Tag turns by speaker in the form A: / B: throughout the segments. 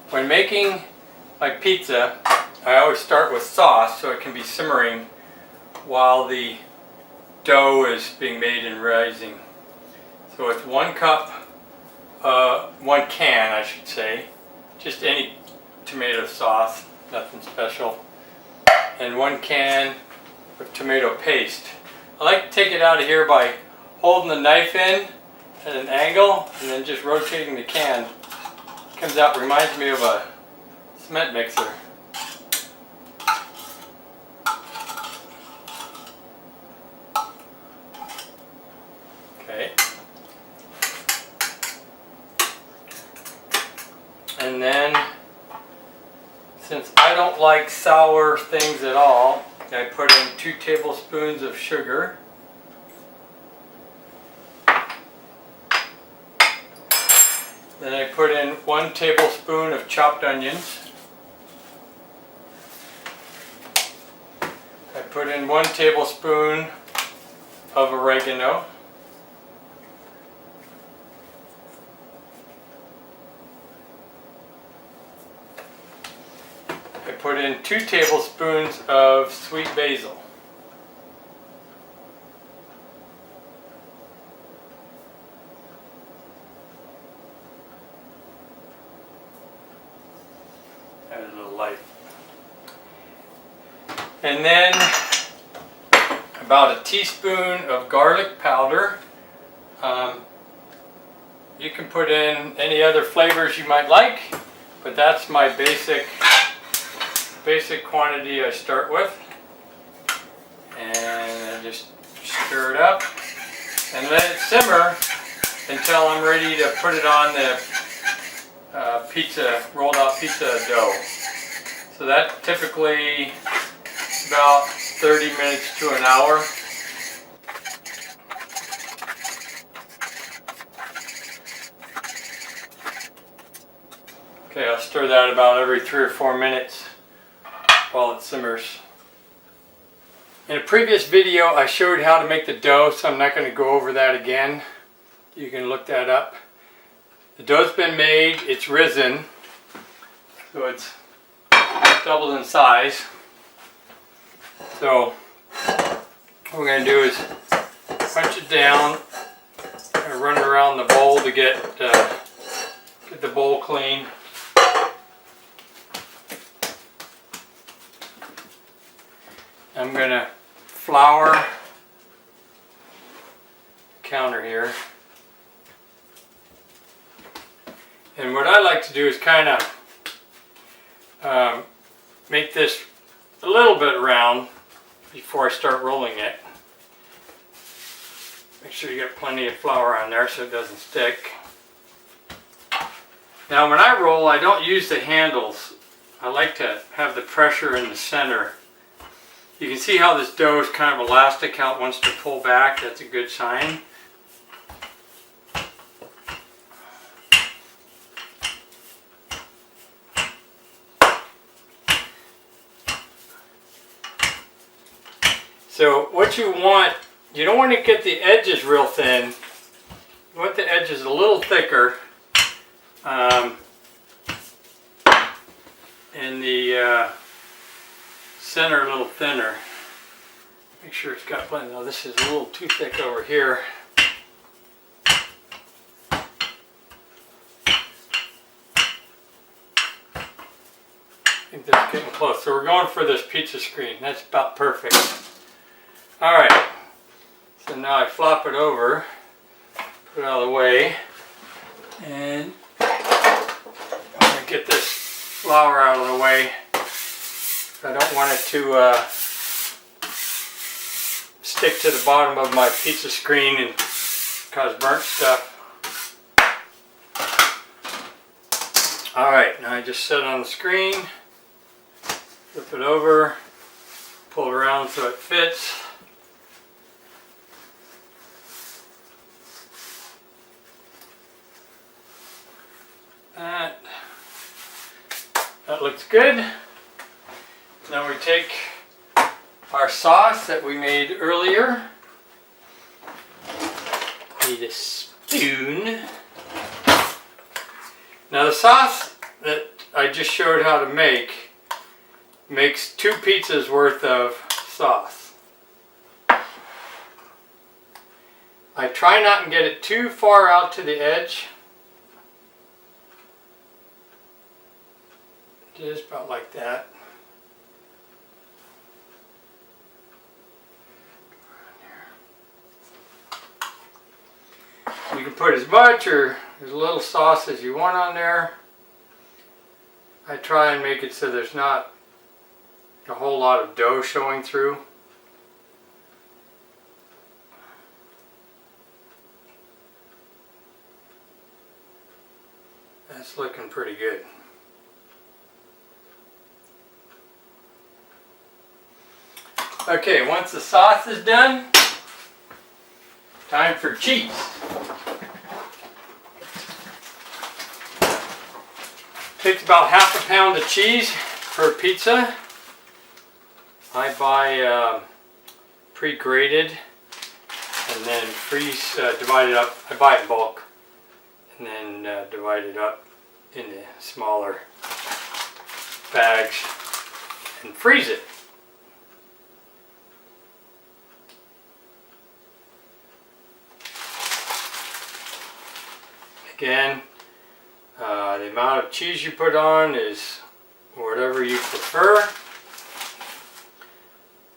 A: When making my pizza, I always start with sauce so it can be simmering while the dough is being made and rising. So it's 1 cup, 1 can I should say, just any tomato sauce, nothing special, and 1 can of tomato paste. I like to take it out of here by holding the knife in at an angle and then just rotating the can. It comes out, reminds me of a cement mixer. Okay. And then, since I don't like sour things at all, I put in 2 tablespoons of sugar. Then I put in 1 tablespoon of chopped onions. I put in 1 tablespoon of oregano. I put in 2 tablespoons of sweet basil. Add a little light. And then about a teaspoon of garlic powder. You can put in any other flavors you might like, but that's my basic quantity I start with. And I just stir it up and let it simmer until I'm ready to put it on the rolled out pizza dough. So that typically about 30 minutes to an hour. Okay, I'll stir that about every 3 or 4 minutes while it simmers. In a previous video I showed how to make the dough, so I'm not going to go over that again. You can look that up. The dough's been made, it's risen, so it's doubled in size. So what we're going to do is punch it down and run it around the bowl to get the bowl clean. I'm going to flour the counter here. And what I like to do is kind of make this a little bit round before I start rolling it. Make sure you get plenty of flour on there so it doesn't stick. Now when I roll, I don't use the handles. I like to have the pressure in the center. You can see how this dough is kind of elastic, how it wants to pull back. That's a good sign. So what you want, you don't want to get the edges real thin. You want the edges a little thicker. And the center a little thinner. Make sure it's got plenty. Now this is a little too thick over here. I think that's getting close. So we're going for this pizza screen. That's about perfect. Alright. So now I flop it over, put it out of the way, and I'm going to get this flour out of the way. I don't want it to stick to the bottom of my pizza screen and cause burnt stuff. Alright, now I just set it on the screen, flip it over, pull it around so it fits. That looks good. Now we take our sauce that we made earlier. Need a spoon. Now the sauce that I just showed how to make makes 2 pizzas worth of sauce. I try not to get it too far out to the edge. Just about like that. You can put as much or as little sauce as you want on there. I try and make it so there's not a whole lot of dough showing through. That's looking pretty good. Okay, once the sauce is done, time for cheese. Takes about ½ a pound of cheese per pizza. I buy pre-grated and then divide it up. I buy it in bulk and then divide it up into smaller bags and freeze it. Again, the amount of cheese you put on is whatever you prefer.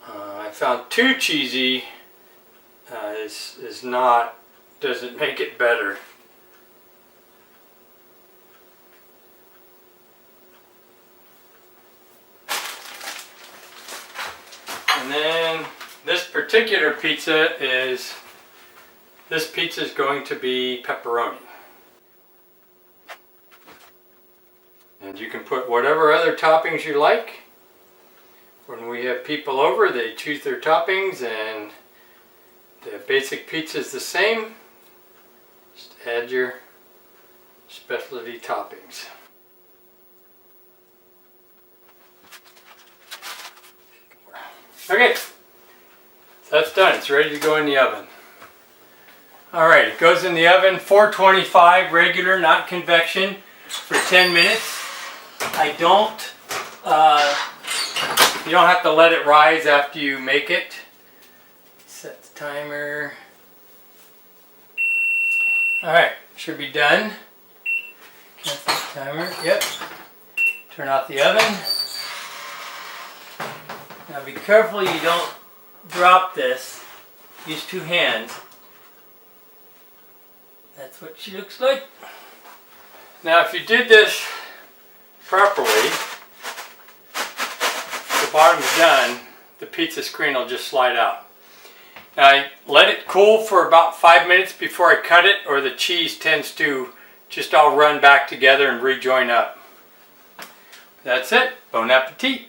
A: I found too cheesy doesn't make it better. And then this particular pizza is going to be pepperoni. And you can put whatever other toppings you like. When we have people over, they choose their toppings, and the basic pizza is the same. Just add your specialty toppings. Okay, so that's done. It's ready to go in the oven. Alright, it goes in the oven, 425 regular, not convection, for 10 minutes. You don't have to let it rise after you make it. Set the timer. Alright, should be done. Set the timer, yep. Turn off the oven. Now be careful you don't drop this. Use 2 hands. That's what she looks like. Now if you did this properly, the bottom's done, the pizza screen will just slide out. Now I let it cool for about 5 minutes before I cut it, or the cheese tends to just all run back together and rejoin up. That's it. Bon appetit.